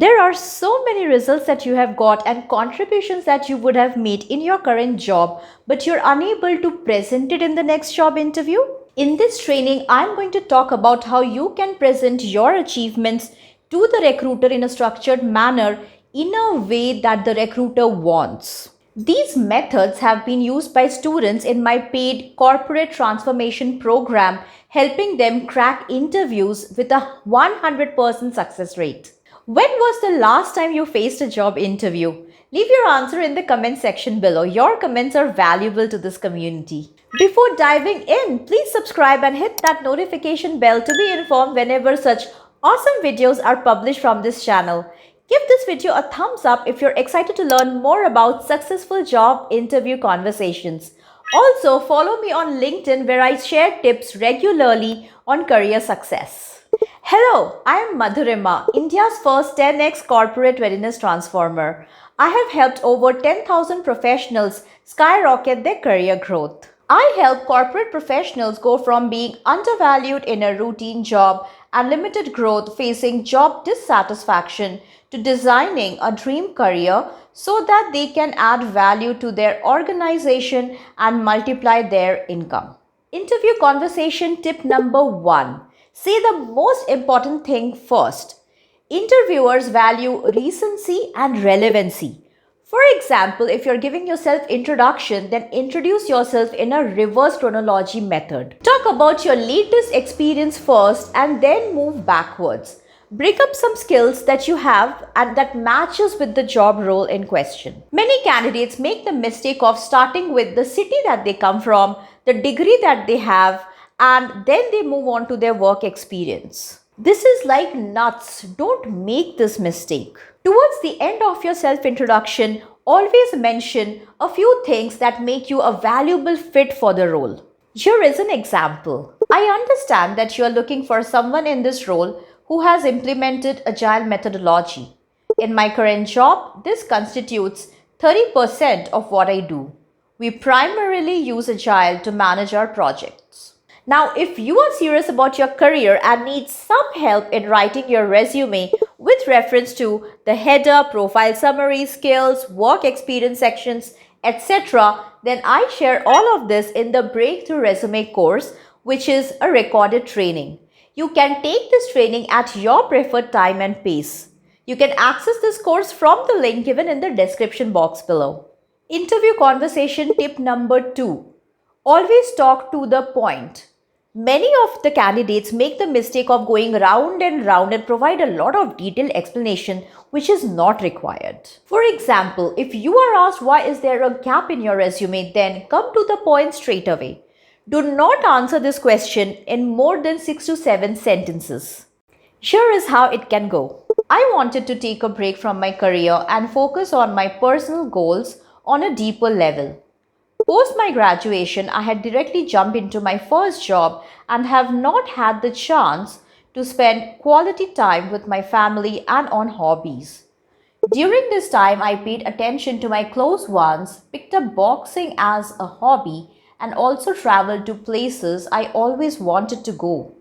There are so many results that you have got and contributions that you would have made in your current job, but you're unable to present it in the next job interview. In this training, I'm going to talk about how you can present your achievements to the recruiter in a structured manner in a way that the recruiter wants. These methods have been used by students in my paid corporate transformation program, helping them crack interviews with a 100% success rate. When was the last time you faced a job interview? Leave your answer in the comment section below. Your comments are valuable to this community. Before diving in, please subscribe and hit that notification bell to be informed whenever such awesome videos are published from this channel. Give this video a thumbs up if you're excited to learn more about successful job interview conversations. Also, follow me on LinkedIn where I share tips regularly on career success. Hello, I am Madhurima, India's first 10x corporate readiness transformer. I have helped over 10,000 professionals skyrocket their career growth. I help corporate professionals go from being undervalued in a routine job and limited growth facing job dissatisfaction to designing a dream career so that they can add value to their organization and multiply their income. Interview conversation tip number 1. Say the most important thing first. Interviewers value recency and relevancy. For example, if you're giving yourself introduction, then introduce yourself in a reverse chronology method. Talk about your latest experience first and then move backwards. Bring up some skills that you have and that matches with the job role in question. Many candidates make the mistake of starting with the city that they come from, the degree that they have, and then they move on to their work experience. This is like nuts. Don't make this mistake. Towards the end of your self-introduction, always mention a few things that make you a valuable fit for the role. Here is an example. I understand that you are looking for someone in this role who has implemented agile methodology. In my current job, this constitutes 30% of what I do. We primarily use agile to manage our projects. Now, if you are serious about your career and need some help in writing your resume with reference to the header, profile summary, skills, work experience sections, etc., then I share all of this in the Breakthrough Resume course, which is a recorded training. You can take this training at your preferred time and pace. You can access this course from the link given in the description box below. Interview conversation tip number 2. Always talk to the point. Many of the candidates make the mistake of going round and round and provide a lot of detailed explanation which is not required. For example, if you are asked why is there a gap in your resume, then come to the point straight away. Do not answer this question in more than 6 to 7 sentences. Here is how it can go. I wanted to take a break from my career and focus on my personal goals on a deeper level. Post my graduation, I had directly jumped into my first job and have not had the chance to spend quality time with my family and on hobbies. During this time, I paid attention to my close ones, picked up boxing as a hobby, and also traveled to places I always wanted to go.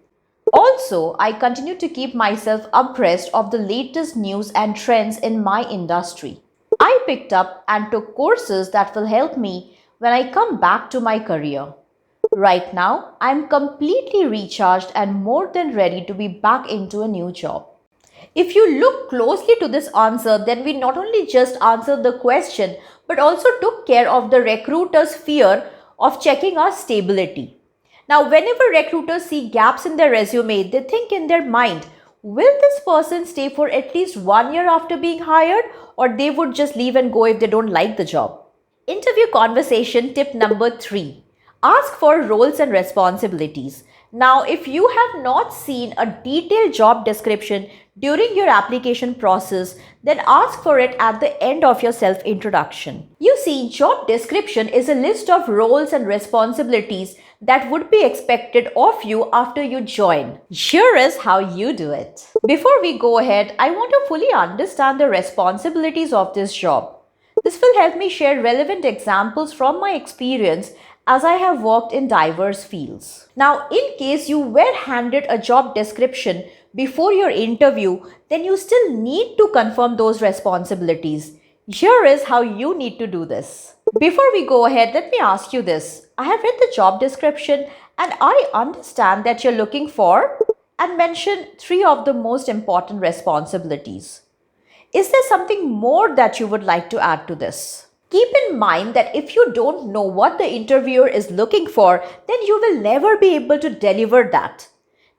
Also, I continued to keep myself abreast of the latest news and trends in my industry. I picked up and took courses that will help me when I come back to my career. Right now, I am completely recharged and more than ready to be back into a new job. If you look closely to this answer, then we not only just answered the question, but also took care of the recruiter's fear of checking our stability. Now, whenever recruiters see gaps in their resume, they think in their mind, will this person stay for at least 1 year after being hired, or they would just leave and go if they don't like the job? Interview conversation tip number 3. Ask for roles and responsibilities. Now, if you have not seen a detailed job description during your application process, then ask for it at the end of your self-introduction. You see, job description is a list of roles and responsibilities that would be expected of you after you join. Here is how you do it. Before we go ahead, I want to fully understand the responsibilities of this job. This will help me share relevant examples from my experience as I have worked in diverse fields. Now, in case you were handed a job description before your interview, then you still need to confirm those responsibilities. Here is how you need to do this. Before we go ahead, let me ask you this. I have read the job description and I understand that you're looking for and mention three of the most important responsibilities. Is there something more that you would like to add to this? Keep in mind that if you don't know what the interviewer is looking for, then you will never be able to deliver that.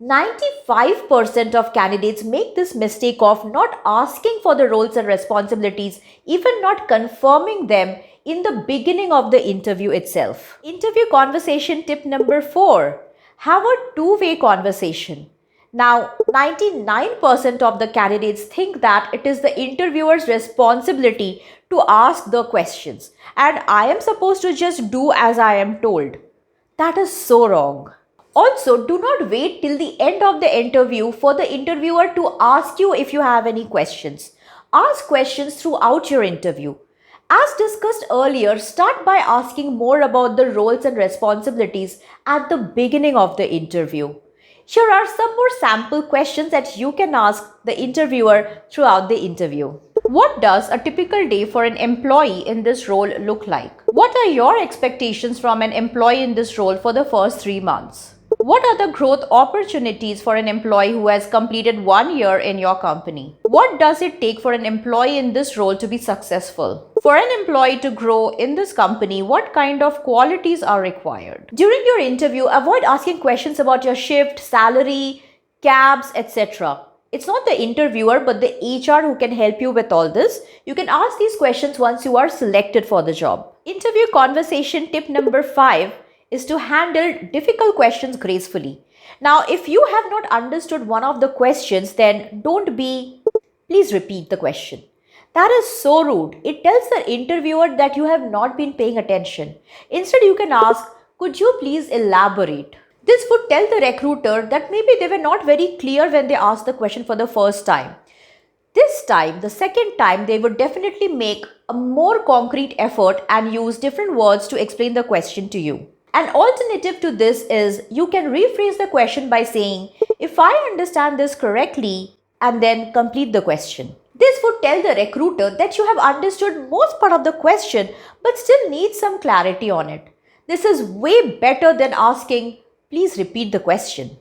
95% of candidates make this mistake of not asking for the roles and responsibilities, even not confirming them in the beginning of the interview itself. Interview conversation tip number 4. Have a two-way conversation. Now, 99% of the candidates think that it is the interviewer's responsibility to ask the questions and I am supposed to just do as I am told. That is so wrong. Also, do not wait till the end of the interview for the interviewer to ask you if you have any questions. Ask questions throughout your interview. As discussed earlier, start by asking more about the roles and responsibilities at the beginning of the interview. Here are some more sample questions that you can ask the interviewer throughout the interview. What does a typical day for an employee in this role look like? What are your expectations from an employee in this role for the first 3 months? What are the growth opportunities for an employee who has completed 1 year in your company? What does it take for an employee in this role to be successful? For an employee to grow in this company, what kind of qualities are required? During your interview, avoid asking questions about your shift, salary, cabs, etc. It's not the interviewer but the HR who can help you with all this. You can ask these questions once you are selected for the job. Interview conversation tip number 5 is to handle difficult questions gracefully. Now, if you have not understood one of the questions, then please repeat the question. That is so rude. It tells the interviewer that you have not been paying attention. Instead, you can ask, could you please elaborate? This would tell the recruiter that maybe they were not very clear when they asked the question for the first time. This time, the second time, they would definitely make a more concrete effort and use different words to explain the question to you. An alternative to this is you can rephrase the question by saying, if I understand this correctly, and then complete the question. This would tell the recruiter that you have understood most part of the question but still need some clarity on it. This is way better than asking, please repeat the question.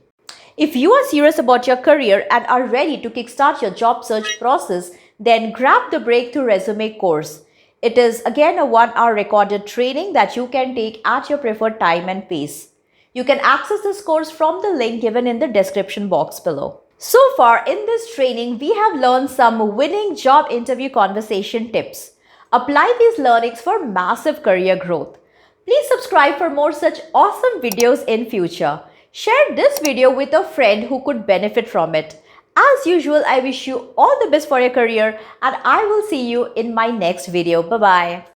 If you are serious about your career and are ready to kickstart your job search process, then grab the Breakthrough Resume course. It is again a 1-hour recorded training that you can take at your preferred time and pace. You can access this course from the link given in the description box below. So far in this training, we have learned some winning job interview conversation tips. Apply these learnings for massive career growth. Please subscribe for more such awesome videos in future. Share this video with a friend who could benefit from it. As usual, I wish you all the best for your career and I will see you in my next video. Bye-bye.